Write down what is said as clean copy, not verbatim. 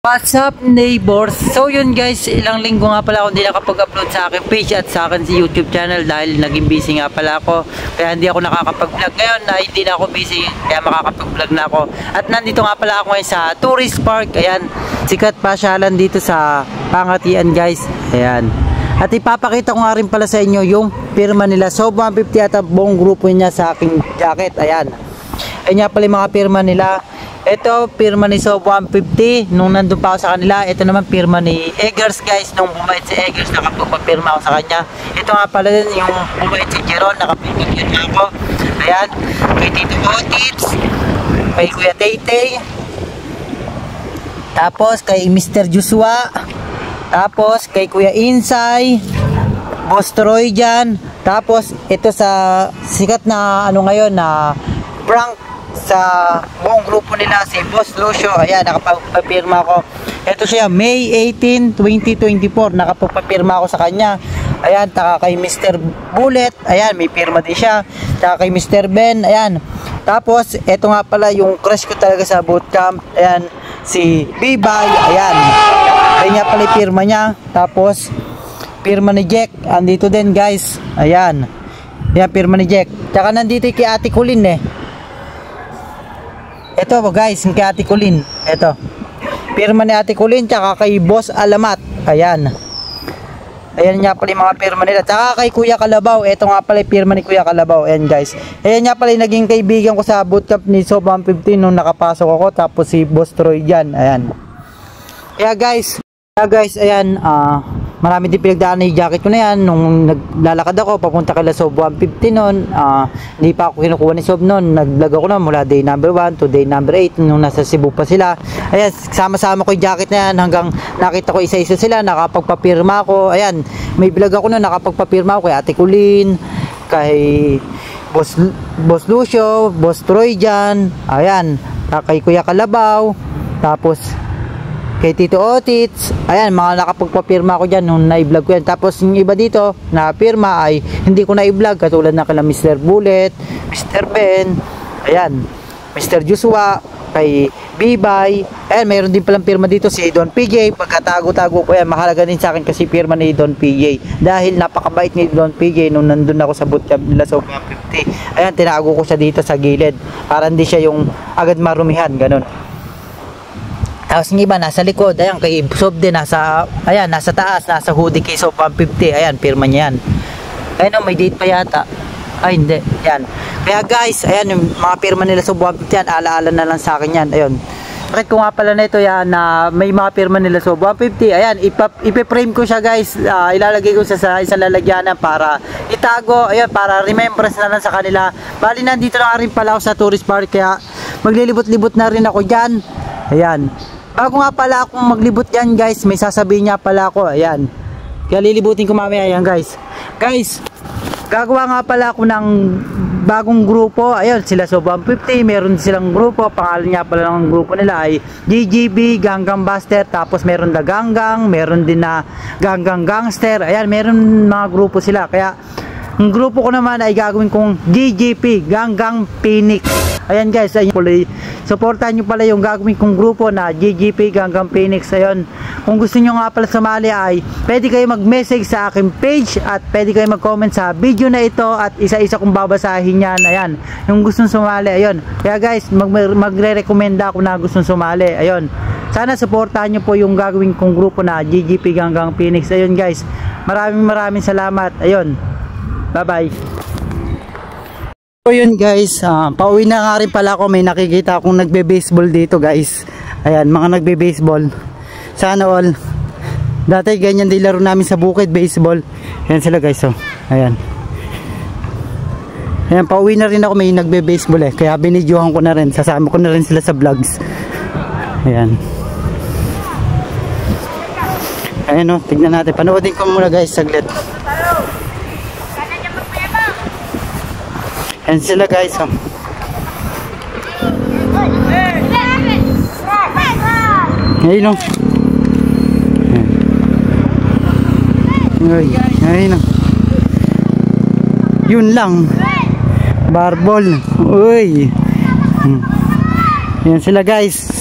What's up neighbors? So yun guys, ilang linggo nga pala ako hindi nakapag-upload sa aking page at sa akin si YouTube channel dahil naging busy nga pala ako. Kaya hindi ako nakakapag-vlog. Ngayon na hindi na ako busy, kaya makakapag-vlog na ako. At nandito nga pala ako ngayon sa tourist park. Ayan, sikat pasyalan dito sa Pangatian guys. Ayan. At ipapakita ko nga rin pala sa inyo yung pirma nila. So 150 at buong grupo niya sa aking jacket. Ayan. Ayan nga pala yung mga pirma nila. Ito, pirma ni Sob 150 nung nandun pa ako sa kanila. Ito naman pirma ni Eggers guys. Nung bumait si Eggers, nakapagpapirma ako sa kanya. Ito nga pala din yung bumait si Jeron, nakapirma yun ako. Ayan, kay Tito Otits, kay Kuya Taytay, tapos kay Mr. Joshua, tapos kay Kuya Insay, Boss Troy dyan. Tapos ito sa sikat na ano ngayon na prank sa buong grupo nila, si Boss Lucio. Ayan, nakapagpapirma ako. Ito siya, May 18, 2024. Nakapagpapirma ako sa kanya. Ayan, taka kay Mr. Bullet. Ayan, may pirma din siya. Taka kay Mr. Ben. Ayan. Tapos, ito nga pala yung crush ko talaga sa bootcamp. Ayan, si Bibay. Ayan. Ayan nga pala yung pirma niya. Tapos, pirma ni Jack. Andito din guys. Ayan. Ayan, pirma ni Jack. Tsaka nandito kay Ate Colin eh. Ito po guys, kay Ate Colin. Ito. Pirma ni Ate Colin, tsaka kay Boss Alamat. Ayan. Ayan nga pala yung mga pirma nila. Tsaka kay Kuya Kalabaw. Ito nga pala yung pirma ni Kuya Kalabaw. Ayan guys. Ayan nga pala yung naging kaibigan ko sa bootcamp ni Sob 150 nung nakapasok ako. Tapos si Boss Troy dyan. Ayan. Kaya guys, ayan. Marami din pinagdaan yung jacket ko na yan. Nung naglalakad ako, papunta kay Sob 150 nun. Hindi pa ako kinukuha ni Sob nun. Nag-vlog ako na mula day number 1 to day number 8 nung nasa Cebu pa sila. Ayan, sama-sama ko yung jacket na yan hanggang nakita ko isa-isa sila. Nakapagpapirma ako. Ayan, may vlog ako nun. Nakapagpapirma ako kay Ate Colin, kay Boss Lucio, Boss Troy dyan. Ayan, kay Kuya Kalabaw. Tapos kay Tito Otits. Ayan, mga nakapagpapirma ko dyan nung na-vlog ko yan. Tapos yung iba dito na pirma ay hindi ko na-vlog, katulad na kala Mr. Bullet, Mr. Ben, ayan, Mr. Joshua, kay Bibay. Ayan, mayroon din palang pirma dito si Don PJ. Pagkatago-tago ko yan, mahalaga din sa akin kasi pirma ni Don PJ dahil napakabait ni Don PJ nung nandun ako sa bootcamp nila sa 150. Ayan, tinago ko siya dito sa gilid para hindi siya yung agad marumihan, ganun. Tapos yung iba nasa likod. Ayan, kay Sob din nasa taas, nasa hoodie kay Sob 150. Ayan, pirma niya yan. Ayun, may date pa yata. Ay, hindi. Yan. Kaya guys, ayan yung mga pirma nila Sob 150 yan. Alaala na lang sa akin yan. Ayun. Bakit ko nga pala na ito yan na may mga pirma nila Sob 150. Ayan, ipe-frame ko siya guys. Ilalagay ko sa isang lalagyanan para itago. Ayan, para remembrance na lang sa kanila. Bali, nandito na rin pala ako sa tourist park. Kaya maglilibot-libot na rin ako dyan. Ayan. Bago nga pala akong maglibot yan guys, may sasabihin niya pala ako. Ayan. Kaya lilibutin ko mamaya yan guys. Guys, gagawa nga pala ako ng bagong grupo. Ayun, sila Sob 150, meron silang grupo. Pangalan niya pala ng grupo nila ay GGB Ganggang Buster. Tapos meron na Ganggang, meron din na Ganggang Gangster. Ayan, meron mga grupo sila. Kaya ang grupo ko naman ay gagawin kong GGP Ganggang Phoenix. Ayan guys, ayun pala. Supportan nyo pala yung gagawin kong grupo na GGP Ganggang Phoenix. Ayun, kung gusto nyo nga pala sumali ay pwede kayo mag-message sa aking page at pwede kayo mag-comment sa video na ito at isa-isa kong babasahin yan. Ayan, yung gustong sumali. Ayun, kaya guys, magre-recommenda ako na gustong sumali. Ayun, sana supportahan nyo po yung gagawin kong grupo na GGP Ganggang Phoenix. Ayun guys, maraming salamat. Ayun, bye bye. So yun guys, pauwi na nga rin pala ako. May nakikita akong nagbe-baseball dito guys. Ayan, mga nagbe-baseball. Sana all. Dati ganyan din laro namin sa bukid, baseball. Ayan sila guys, oh. Ayan. Ayan, pauwi na rin ako. May nagbe-baseball eh. Kaya binidyohan ko na rin. Sasama ko na rin sila sa vlogs. Ayan. Ayan oh, tignan natin. Panoodin ko muna guys, saglit. Ayan sila guys, oh. Ayun, oh. Ayun, oh. Yun lang. Barball. Uy. Ayan sila guys.